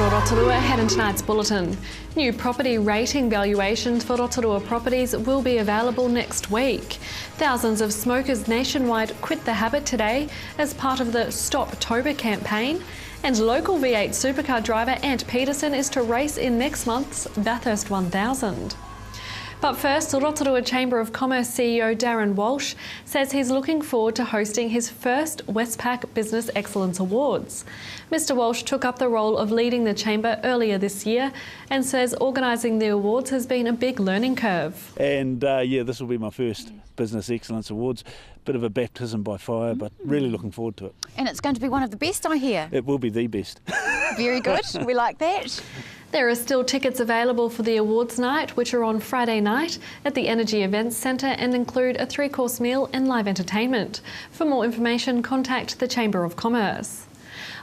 Kia ora Rotorua, ahead in tonight's bulletin. New property rating valuations for Rotorua properties will be available next week. Thousands of smokers nationwide quit the habit today as part of the Stoptober campaign. And local V8 supercar driver Ant Peterson is to race in next month's Bathurst 1000. But first, the Rotorua Chamber of Commerce CEO Darren Walsh says he's looking forward to hosting his first Westpac Business Excellence Awards. Mr Walsh took up the role of leading the Chamber earlier this year and says organising the awards has been a big learning curve. And this will be my first Business Excellence Awards. Bit of a baptism by fire, but really looking forward to it. And it's going to be one of the best, I hear. It will be the best. Very good, we like that. There are still tickets available for the awards night, which are on Friday night at the Energy Events Centre and include a 3-course meal and live entertainment. For more information, contact the Chamber of Commerce.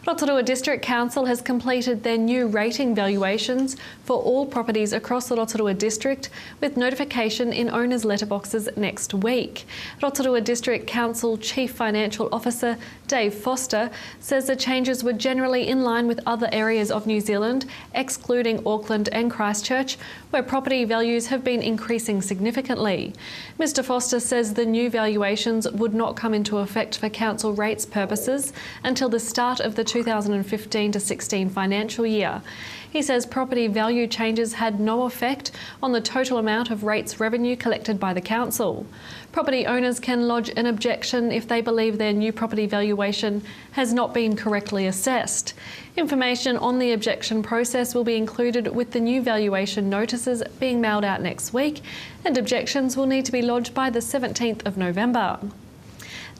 Rotorua District Council has completed their new rating valuations for all properties across the Rotorua District, with notification in owners' letterboxes next week. Rotorua District Council Chief Financial Officer Dave Foster says the changes were generally in line with other areas of New Zealand, excluding Auckland and Christchurch, where property values have been increasing significantly. Mr Foster says the new valuations would not come into effect for council rates purposes until the start of the 2015-16 financial year. He says property value changes had no effect on the total amount of rates revenue collected by the council. Property owners can lodge an objection if they believe their new property valuation has not been correctly assessed. Information on the objection process will be included with the new valuation notices being mailed out next week, and objections will need to be lodged by the 17th of November.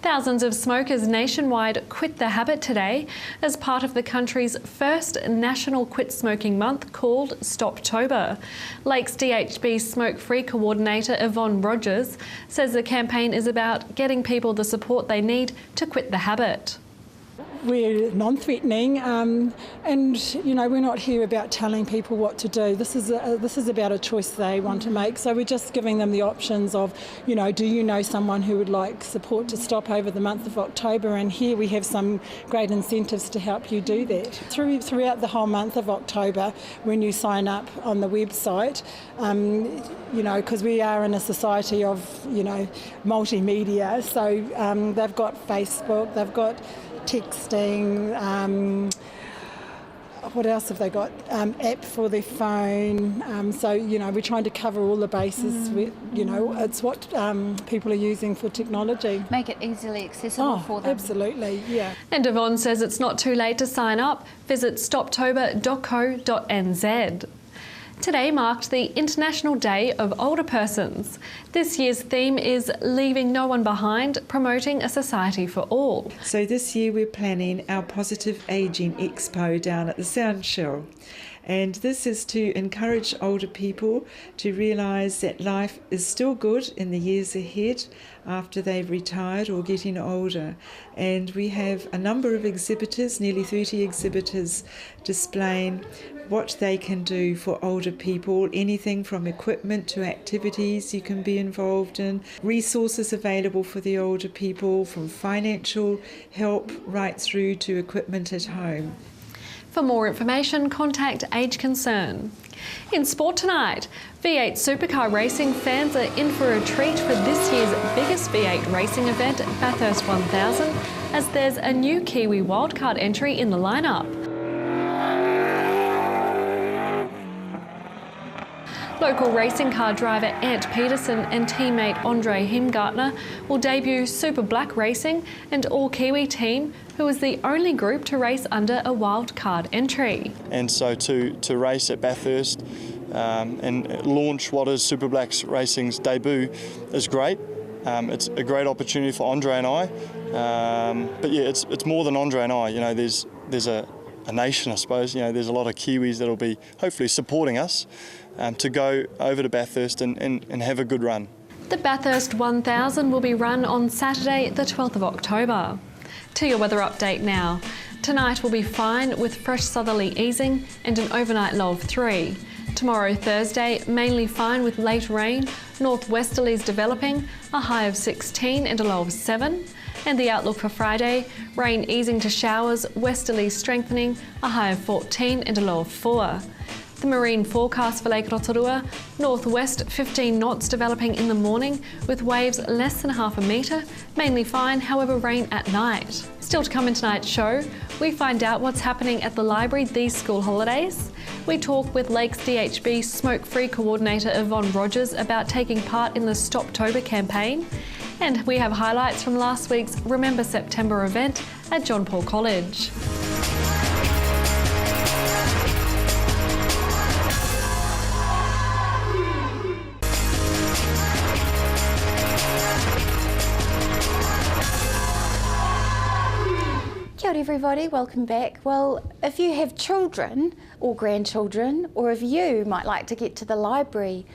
Thousands of smokers nationwide quit the habit today as part of the country's first National Quit Smoking Month called Stoptober. Lake's DHB Smoke-Free Coordinator Yvonne Rogers says the campaign is about getting people the support they need to quit the habit. We're non-threatening, and we're not here about telling people what to do. This is about a choice they want to make. So we're just giving them the options of, do you know someone who would like support to stop over the month of October? And here we have some great incentives to help you do that. Throughout the whole month of October, when you sign up on the website, because we are in a society of, multimedia. So they've got Facebook, they've got texting, what else have they got? App for their phone. So we're trying to cover all the bases. It's what people are using for technology. Make it easily accessible for them. Absolutely, yeah. And Yvonne says it's not too late to sign up. Visit stoptober.co.nz. Today marked the International Day of Older Persons. This year's theme is Leaving No One Behind, promoting a society for all. So this year we're planning our Positive Ageing Expo down at the Sound Shell. And this is to encourage older people to realise that life is still good in the years ahead after they've retired or getting older. And we have a number of exhibitors, nearly 30 exhibitors, displaying what they can do for older people, anything from equipment to activities you can be involved in, resources available for the older people, from financial help right through to equipment at home. For more information, contact Age Concern. In sport tonight, V8 supercar racing fans are in for a treat for this year's biggest V8 racing event, Bathurst 1000, as there's a new Kiwi wildcard entry in the lineup. Local racing car driver Ant Peterson and teammate Andre Hemgartner will debut Super Black Racing and all-Kiwi team, who is the only group to race under a wildcard entry. And so to race at Bathurst and launch what is Super Black Racing's debut is great. It's a great opportunity for Andre and I. But yeah, it's more than Andre and I. There's a nation, I suppose. There's a lot of Kiwis that'll be hopefully supporting us to go over to Bathurst and have a good run. The Bathurst 1000 will be run on Saturday, the 12th of October. To your weather update now. Tonight will be fine with fresh southerly easing and an overnight low of 3. Tomorrow, Thursday, mainly fine with late rain, northwesterlies developing, a high of 16 and a low of 7. And the outlook for Friday, rain easing to showers, westerlies strengthening, a high of 14 and a low of 4. The marine forecast for Lake Rotorua, northwest 15 knots developing in the morning with waves less than half a metre, mainly fine, however rain at night. Still to come in tonight's show, we find out what's happening at the library these school holidays. We talk with Lakes DHB Smoke-Free Coordinator Yvonne Rogers about taking part in the Stoptober campaign. And we have highlights from last week's Remember September event at John Paul College. Kia ora everybody, welcome back. Well, if you have children or grandchildren, or if you might like to get to the library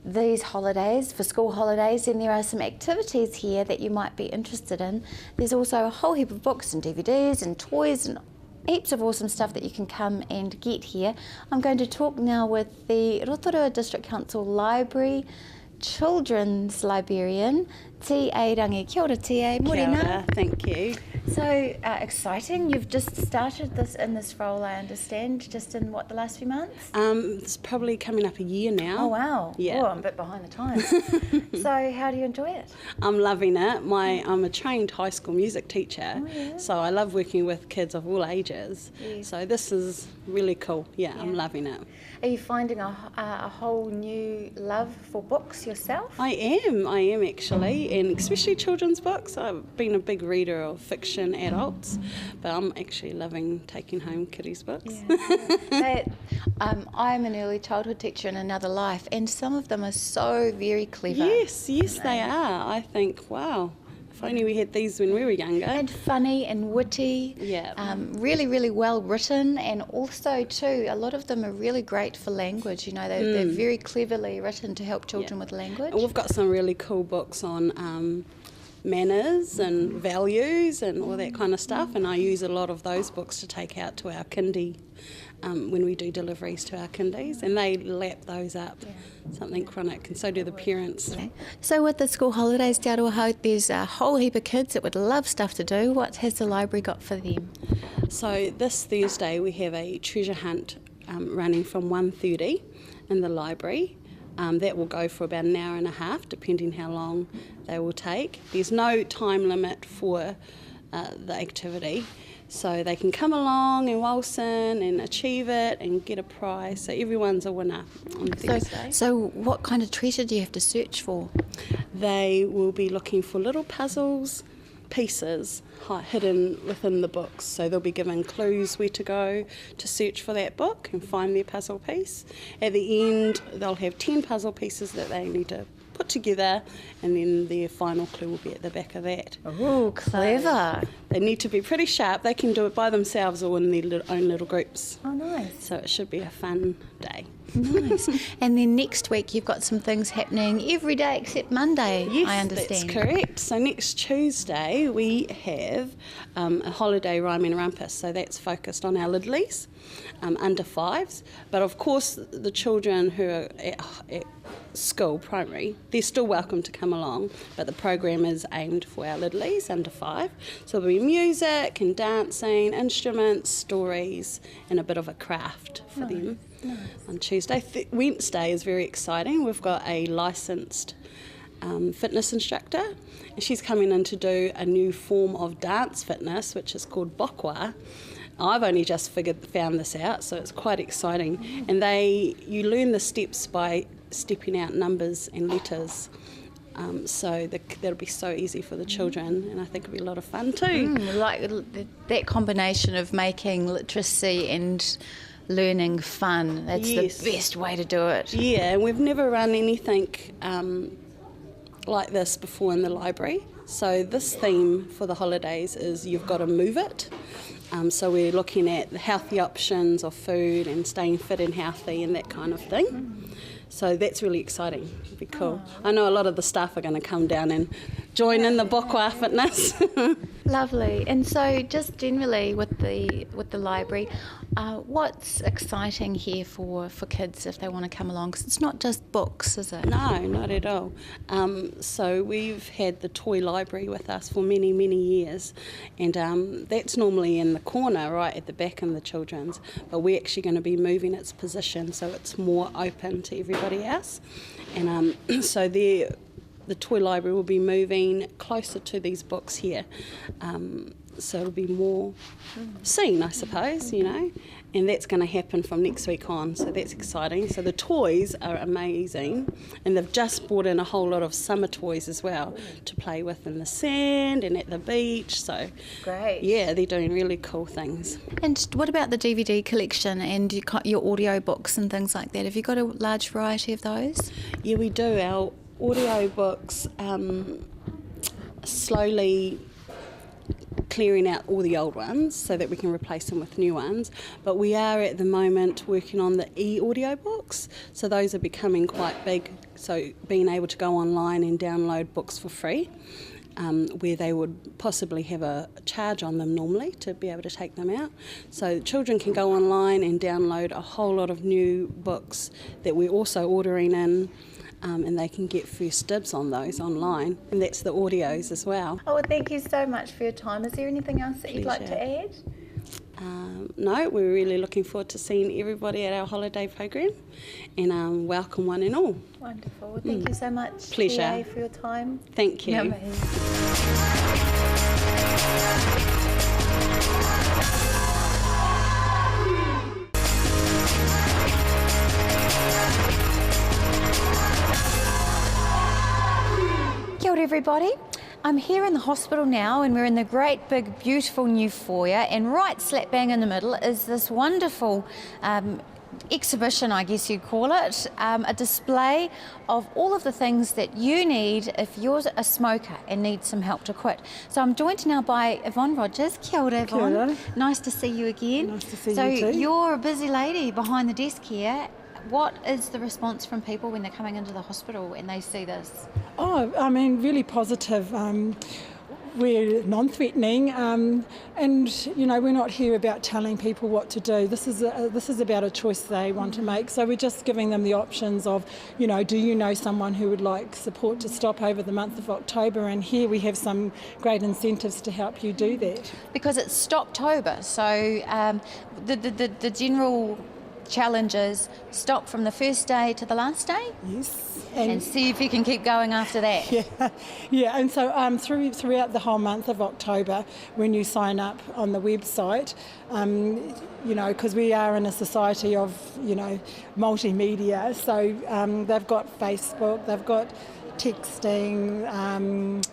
these holidays, for school holidays, then there are some activities here that you might be interested in. There's also a whole heap of books and DVDs and toys and heaps of awesome stuff that you can come and get here. I'm going to talk now with the Rotorua District Council Library Children's Librarian, T.A. Rangi. Kia ora, T.A. Kia ora, thank you. So exciting. You've just started this in this role, I understand, just in what, the last few months? It's probably coming up a year now. Oh wow. Yeah. Oh, I'm a bit behind the times. So how do you enjoy it? I'm loving it. I'm a trained high school music teacher, so I love working with kids of all ages. Yes. So this is really cool. Yeah, I'm loving it. Are you finding a whole new love for books yourself? I am actually, and especially children's books. I've been a big reader of fiction adults, but I'm actually loving taking home kiddies books. Yeah. I'm an early childhood teacher in another life, and some of them are so very clever. Yes, they are. I think, wow, if only we had these when we were younger. And funny and witty. Yeah. Really, really well written, and also too, a lot of them are really great for language. You know, they're very cleverly written to help children with language. And we've got some really cool books on manners and values and all that kind of stuff, and I use a lot of those books to take out to our kindy when we do deliveries to our kindies, and they lap those up, something chronic, and so do the parents. Okay. So with the school holidays, Te Aroha, there's a whole heap of kids that would love stuff to do. What has the library got for them? So this Thursday we have a treasure hunt running from 1:30 in the library. That will go for about an hour and a half, depending how long they will take. There's no time limit for the activity, so they can come along and waltz in and achieve it and get a prize. So everyone's a winner on Thursday. So what kind of treasure do you have to search for? They will be looking for little puzzles, pieces hidden within the books, so they'll be given clues where to go to search for that book and find their puzzle piece. At the end they'll have 10 puzzle pieces that they need to put together, and then their final clue will be at the back of that. Oh, clever. So they need to be pretty sharp. They can do it by themselves or in their own little groups. Oh, nice. So it should be a fun day. Nice. And then next week you've got some things happening every day except Monday, yes, I understand. That's correct. So next Tuesday we have a holiday rhyme and rumpus. So that's focused on our Lidleys, under 5s. But of course the children who are at school, primary, they're still welcome to come along. But the program is aimed for our Lidleys, under 5. So there'll be music and dancing, instruments, stories, and a bit of a craft for them. Nice. On Tuesday. Wednesday is very exciting. We've got a licensed fitness instructor, and she's coming in to do a new form of dance fitness, which is called bokwa. I've only just found this out, so it's quite exciting. And you learn the steps by stepping out numbers and letters. So that'll be so easy for the children, and I think it'll be a lot of fun too. Like that combination of making literacy and learning fun. That's the best way to do it. Yeah, and we've never run anything like this before in the library. So this theme for the holidays is you've got to move it. So we're looking at the healthy options of food and staying fit and healthy and that kind of thing. So that's really exciting. It'll be cool. I know a lot of the staff are going to come down and join in the bokwa fitness. Lovely. And so, just generally with the library, what's exciting here for kids if they want to come along? Because it's not just books, is it? No, not at all. So we've had the toy library with us for many, many years, and that's normally in the corner right at the back in the children's, but we're actually going to be moving its position so it's more open to everybody else. And so the toy library will be moving closer to these books here. So it'll be more seen, I suppose, and that's going to happen from next week on, so that's exciting. So the toys are amazing, and they've just brought in a whole lot of summer toys as well to play with in the sand and at the beach, so Great. yeah, they're doing really cool things. And what about the DVD collection and your audio books and things like that? Have you got a large variety of those? Yeah, we do. Our audio books slowly clearing out all the old ones so that we can replace them with new ones, but we are at the moment working on the e-audio books, so those are becoming quite big, so being able to go online and download books for free, where they would possibly have a charge on them normally to be able to take them out. So children can go online and download a whole lot of new books that we're also ordering in, and they can get first dibs on those online, and that's the audios as well. Oh, well, thank you so much for your time. Is there anything else that you'd like to add? No, we're really looking forward to seeing everybody at our holiday program, and welcome one and all. Wonderful. Well, thank you so much, Pleasure. PA, for your time. Thank you. Namaste. Kia ora everybody. I'm here in the hospital now, and we're in the great big beautiful new foyer, and right slap bang in the middle is this wonderful exhibition, I guess you'd call it, a display of all of the things that you need if you're a smoker and need some help to quit. So I'm joined now by Yvonne Rogers. Kia ora, Yvonne. Kia ora. Nice to see you again. Nice to see so you too. You're a busy lady behind the desk here. What is the response from people when they're coming into the hospital and they see this? Oh, I mean, really positive. We're non-threatening, and we're not here about telling people what to do. This is about a choice they want to make. So we're just giving them the options of, do you know someone who would like support to stop over the month of October? And here we have some great incentives to help you do that. Because it's Stoptober, so the general challenge is stop from the first day to the last day. Yes. And see if you can keep going after that. Yeah, and so throughout the whole month of October, when you sign up on the website, because we are in a society of, multimedia, so they've got Facebook, they've got texting,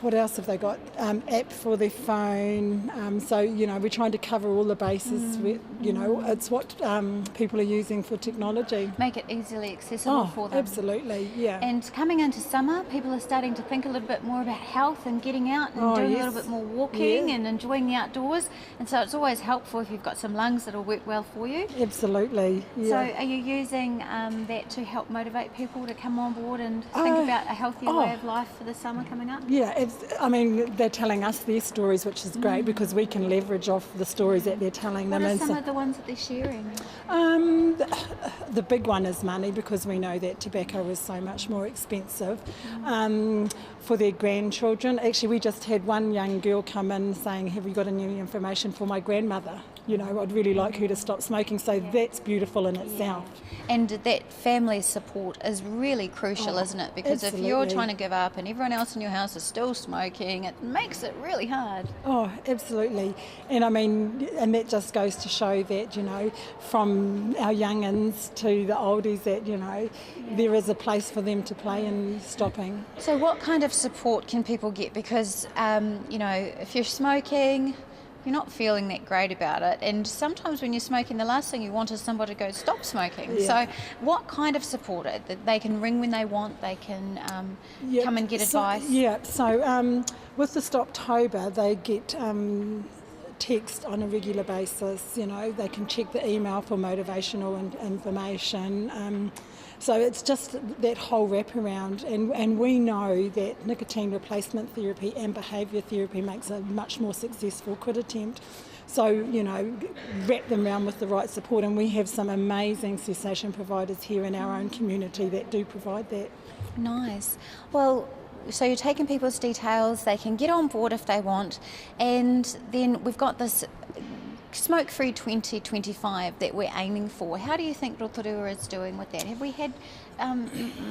what else have they got? App for their phone. So, we're trying to cover all the bases. It's what people are using for technology. Make it easily accessible for them. Absolutely, yeah. And coming into summer, people are starting to think a little bit more about health and getting out and doing a little bit more walking and enjoying the outdoors. And so it's always helpful if you've got some lungs that'll work well for you. Absolutely, yeah. So are you using that to help motivate people to come on board and think about a healthier way of life for the summer coming up? Yeah, they're telling us their stories, which is great because we can leverage off the stories that they're telling them. What are some of the ones that they're sharing? The big one is money, because we know that tobacco is so much more expensive. For their grandchildren, actually we just had one young girl come in saying, have you got any information for my grandmother? I'd really like her to stop smoking, so that's beautiful in itself. And that family support is really crucial, isn't it? Because if you're trying to give up and everyone else in your house is still smoking, it makes it really hard. Oh, absolutely. And and that just goes to show that, from our young'uns to the oldies, that, there is a place for them to play in stopping. So what kind of support can people get? Because, if you're smoking, you're not feeling that great about it, and sometimes when you're smoking, the last thing you want is somebody to go stop smoking. So what kind of support? They can ring when they want, they can come and get advice? So with the Stoptober, they get text on a regular basis, you know, they can check the email for motivational information. So it's just that whole wraparound, and we know that nicotine replacement therapy and behaviour therapy makes a much more successful quit attempt. So, you know, wrap them around with the right support, and we have some amazing cessation providers here in our own community that do provide that. Nice. Well, so you're taking people's details, they can get on board if they want, and then we've got this Smoke-Free 2025 that we're aiming for. How do you think Rotorua is doing with that? Have we had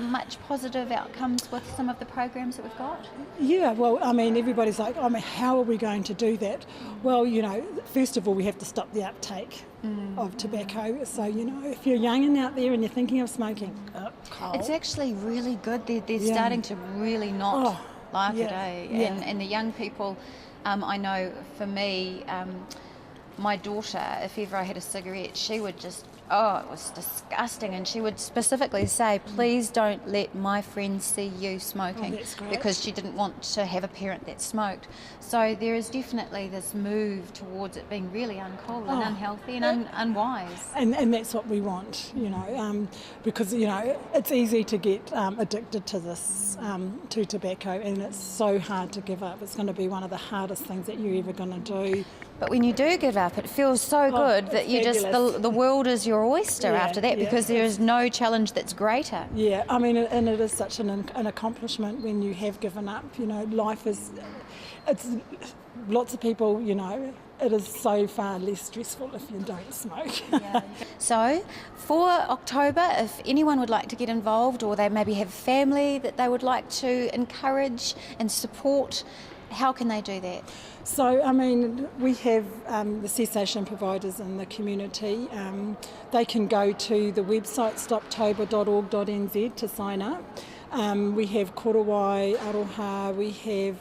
much positive outcomes with some of the programs that we've got? Yeah, well, I mean, everybody's like, how are we going to do that? Well, you know, first of all, we have to stop the uptake of tobacco. So, you know, if you're young and out there and you're thinking of smoking, it's actually really good. They're starting to really not like it, eh? Yeah. And the young people, I know for me, my daughter, if ever I had a cigarette, she would just, it was disgusting, and she would specifically say, please don't let my friends see you smoking, because she didn't want to have a parent that smoked. So there is definitely this move towards it being really uncool and unhealthy and unwise. And that's what we want, you know, because, you know, it's easy to get addicted to this, to tobacco, and it's so hard to give up. It's going to be one of the hardest things that you're ever going to do. But when you do give up, it feels so good that you fabulous. the world is your oyster after that, because there is no challenge that's greater. Yeah, I mean, and it is such an accomplishment when you have given up. You know, life is, it's lots of people, you know, it is so far less stressful if you don't smoke. So for October, if anyone would like to get involved, or they maybe have family that they would like to encourage and support, how can they do that? So, I mean, we have the cessation providers in the community. They can go to the website stoptober.org.nz to sign up. We have Korowai, Aroha, we have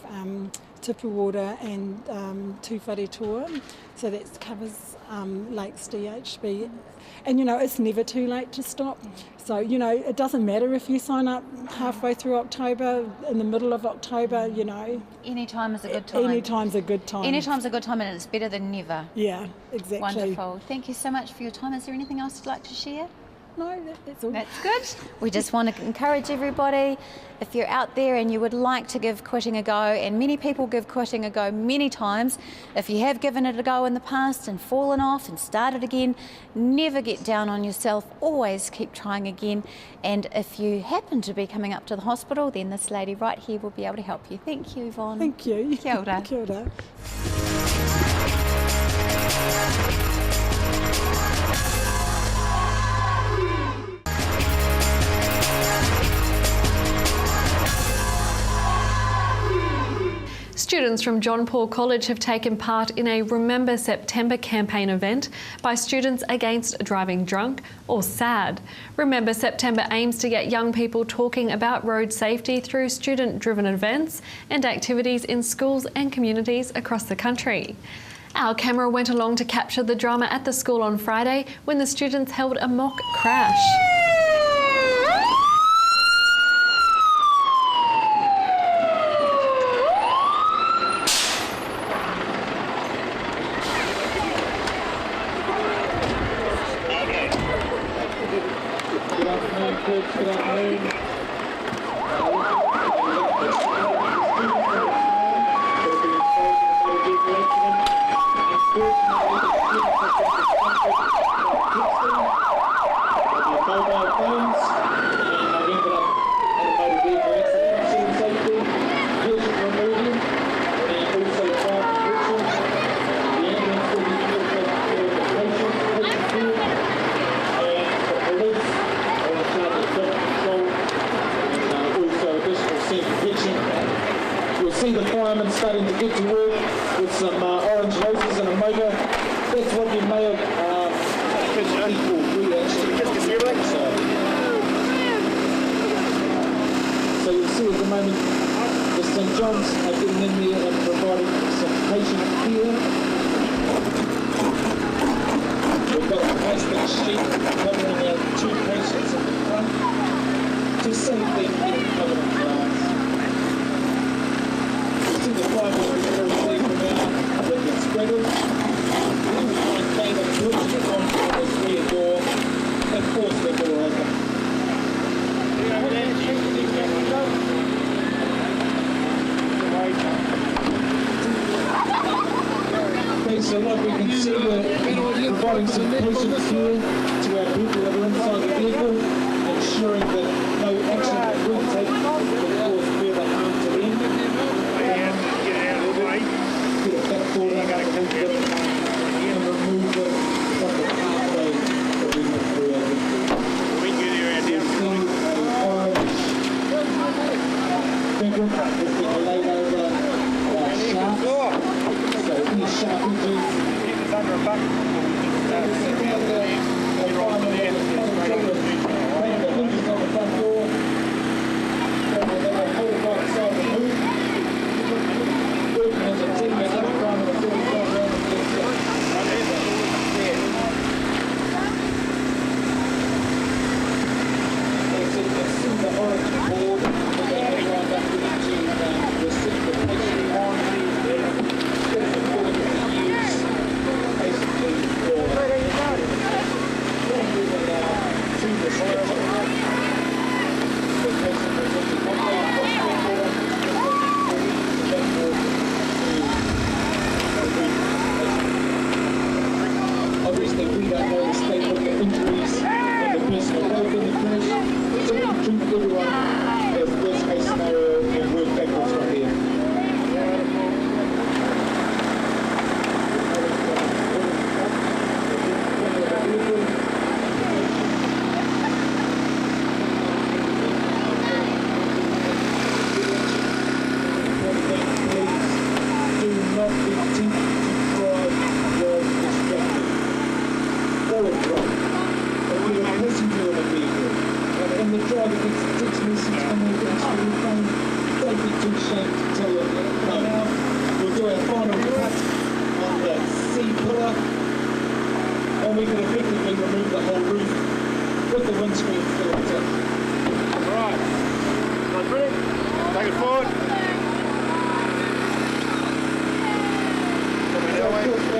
Tipuwater and Tūwharetua, so that covers Lakes DHB. And, you know, it's never too late to stop. So, you know, it doesn't matter if you sign up halfway through October, in the middle of October, you know. Any time is a good time. Any time's a good time. Any time's a good time, and it's better than never. Yeah, exactly. Wonderful. Thank you so much for your time. Is there anything else you'd like to share? No, that's all. That's good. We just want to encourage everybody, if you're out there and you would like to give quitting a go, and many people give quitting a go many times, if you have given it a go in the past and fallen off and started again, never get down on yourself, always keep trying again. And if you happen to be coming up to the hospital, then this lady right here will be able to help you. Thank you, Yvonne. Thank you. Kia ora. Kia ora. Students from John Paul College have taken part in a Remember September campaign event by Students Against Driving Drunk, or SAD. Remember September aims to get young people talking about road safety through student-driven events and activities in schools and communities across the country. Our camera went along to capture the drama at the school on Friday when the students held a mock crash. Good afternoon. Mobile phones, and I've ended up in a motor vehicle accident, safety, vision removing, and also fire protection. The ambulance will be used for the patient, patient care, and the police are in charge of traffic control, and also additional scene protection. You'll see the firemen starting to get to work with some orange hoses and a motor. That's what you may have equal we actually so you'll see at the moment the St John's are getting in there and providing some patient care. We've got a plastic sheet covering our two patients at the front to save them getting covered in glass. You see the fire was very clear from our with the spreaders. So like we can see, we're providing some patient care to our people that are inside the vehicle, ensuring that no action that we take will cause further harm to them. Get it back forward and remove them from the pathway that we went through our vehicle. Fabric is being laid over our shafts, so any sharp edges under a bucket. Obviously, we don't know the state of the injuries and the personal health in the crash, so we can treat everyone as worst case scenario and work backwards from here. And the driver gets a text message on their dashboard phone, don't be too ashamed to tell them no. We'll do our final cut on the C pillar, and we can effectively remove the whole roof with the windscreen still attached. Alright, guys ready? Take it forward.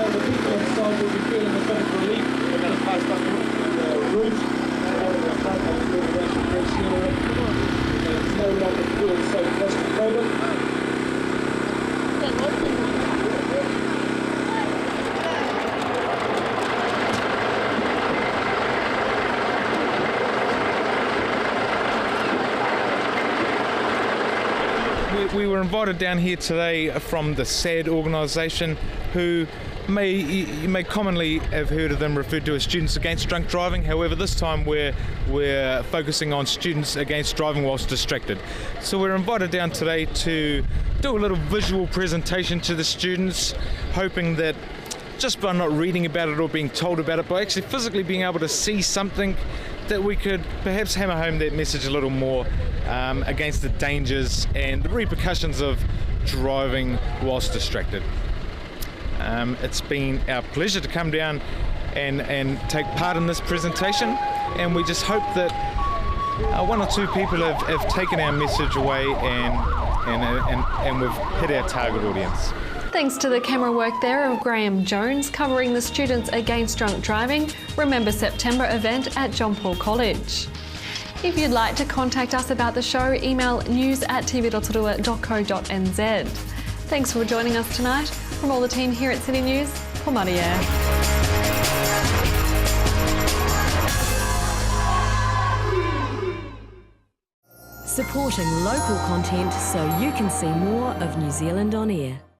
The people inside will be feeling a bit of relief. We're going to post up the roof. It's no longer feeling so claustrophobic. We were invited down here today from the SAD organisation, who you may commonly have heard of them referred to as Students Against Drunk Driving. However, this time we're focusing on students against driving whilst distracted. So we're invited down today to do a little visual presentation to the students, hoping that just by not reading about it or being told about it, by actually physically being able to see something, that we could perhaps hammer home that message a little more against the dangers and the repercussions of driving whilst distracted. It's been our pleasure to come down and take part in this presentation, and we just hope that one or two people have taken our message away and we've hit our target audience. Thanks to the camera work there of Graham Jones covering the Students Against Drunk Driving Remember September event at John Paul College. If you'd like to contact us about the show, email news@tv-rotorua.co.nz. Thanks for joining us tonight. From all the team here at City News, Ko Maria. Supporting local content so you can see more of New Zealand on air.